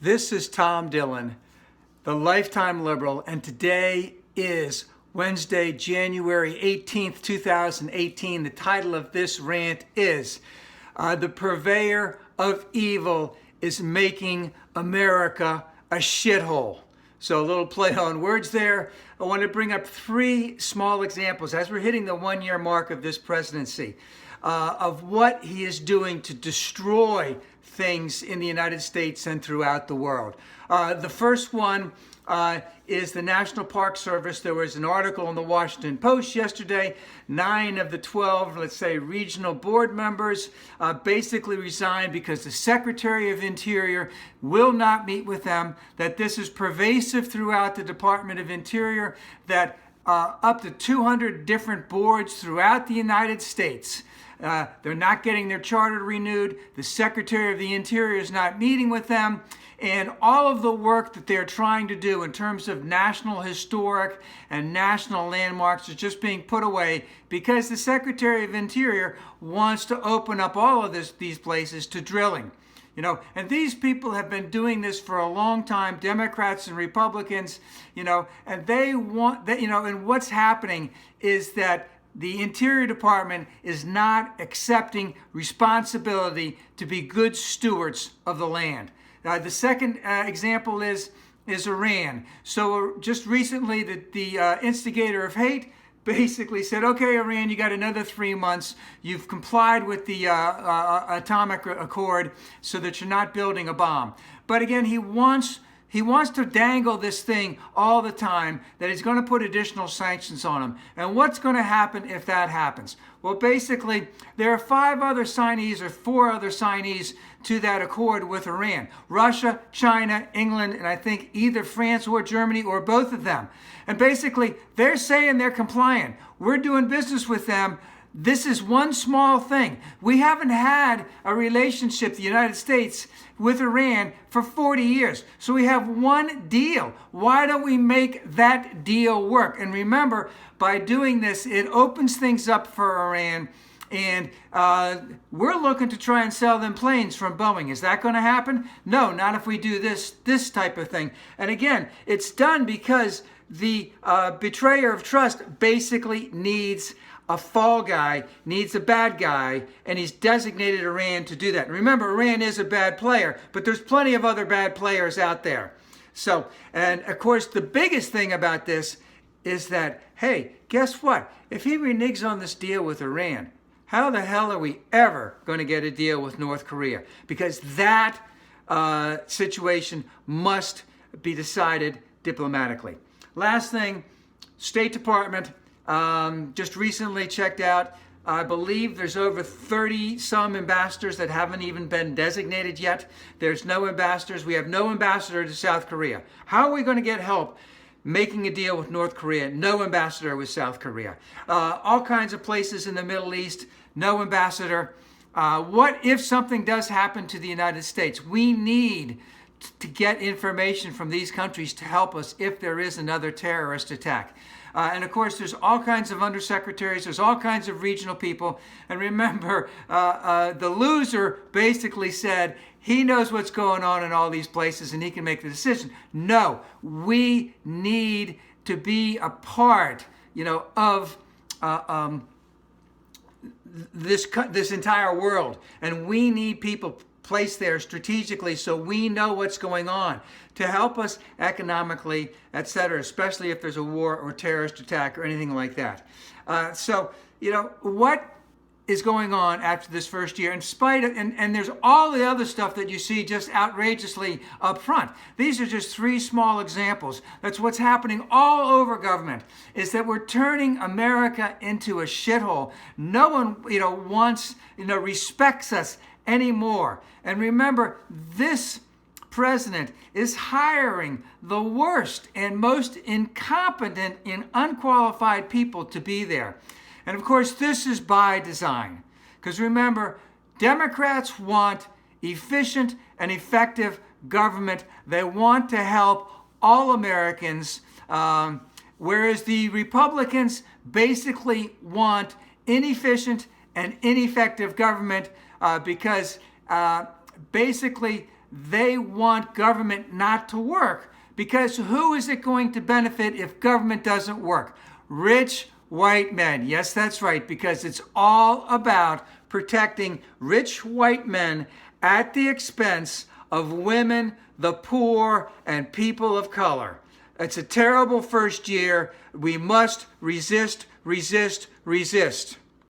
This is Tom Dillon, the Lifetime Liberal, and today is Wednesday, January 18th, 2018. The title of this rant is The Purveyor of Evil is Making America a Shithole. So a little play on words there. I want to bring up three small examples as we're hitting the 1-year mark of this presidency of what he is doing to destroy things in the United States and throughout the world. The first one is the National Park Service. There was an article in the Washington Post yesterday. 9 of the 12, let's say, regional board members basically resigned because the Secretary of Interior will not meet with them, that this is pervasive throughout the Department of Interior, that up to 200 different boards throughout the United States, they're not getting their charter renewed. The Secretary of the Interior is not meeting with them. And all of the work that they're trying to do in terms of national historic and national landmarks is just being put away because the Secretary of Interior wants to open up all of these places to drilling. You know, and these people have been doing this for a long time, Democrats and Republicans, and they want that, and what's happening is that the Interior Department is not accepting responsibility to be good stewards of the land. The second example is Iran. So just recently, the instigator of hate basically said, okay, Iran, you got another 3 months. You've complied with the atomic accord so that you're not building a bomb. But again, he wants to dangle this thing all the time, that he's going to put additional sanctions on him. And what's going to happen if that happens? Well, basically, there are 5 other signees or 4 other signees to that accord with Iran. Russia, China, England, and I think either France or Germany or both of them. And basically, they're saying they're compliant. We're doing business with them. This is one small thing. We haven't had a relationship, the United States, with Iran for 40 years. So we have one deal. Why don't we make that deal work? And remember, by doing this, it opens things up for Iran. And we're looking to try and sell them planes from Boeing. Is that going to happen? No, not if we do this type of thing. And again, it's done because the betrayer of trust basically needs a fall guy, needs a bad guy, and he's designated Iran to do that. And remember, Iran is a bad player, but there's plenty of other bad players out there. So, and of course, the biggest thing about this is that, hey, guess what? If he reneges on this deal with Iran, how the hell are we ever going to get a deal with North Korea? Because that situation must be decided diplomatically. Last thing, State Department just recently checked out. I believe there's over 30 some ambassadors that haven't even been designated yet. There's no ambassadors. We have no ambassador to South Korea. How are we going to get help making a deal with North Korea? No ambassador with South Korea. All kinds of places in the Middle East, no ambassador. What if something does happen to the United States? We need to get information from these countries to help us if there is another terrorist attack. And of course, there's all kinds of undersecretaries, there's all kinds of regional people. And remember, the loser basically said he knows what's going on in all these places and he can make the decision. No, we need to be a part, of this entire world. And we need people placed there strategically so we know what's going on to help us economically, etc., especially if there's a war or terrorist attack or anything like that. So, what is going on after this first year, in spite of, and there's all the other stuff that you see just outrageously up front. These are just 3 small examples. That's what's happening all over government, is that we're turning America into a shithole. No one, wants, respects us anymore. And remember, this president is hiring the worst and most incompetent and unqualified people to be there. And of course, this is by design. Because remember, Democrats want efficient and effective government. They want to help all Americans, whereas the Republicans basically want inefficient and ineffective government because basically they want government not to work, because who is it going to benefit if government doesn't work? Rich white men. Yes, that's right, because it's all about protecting rich white men at the expense of women, the poor, and people of color. It's a terrible first year. We must resist, resist, resist.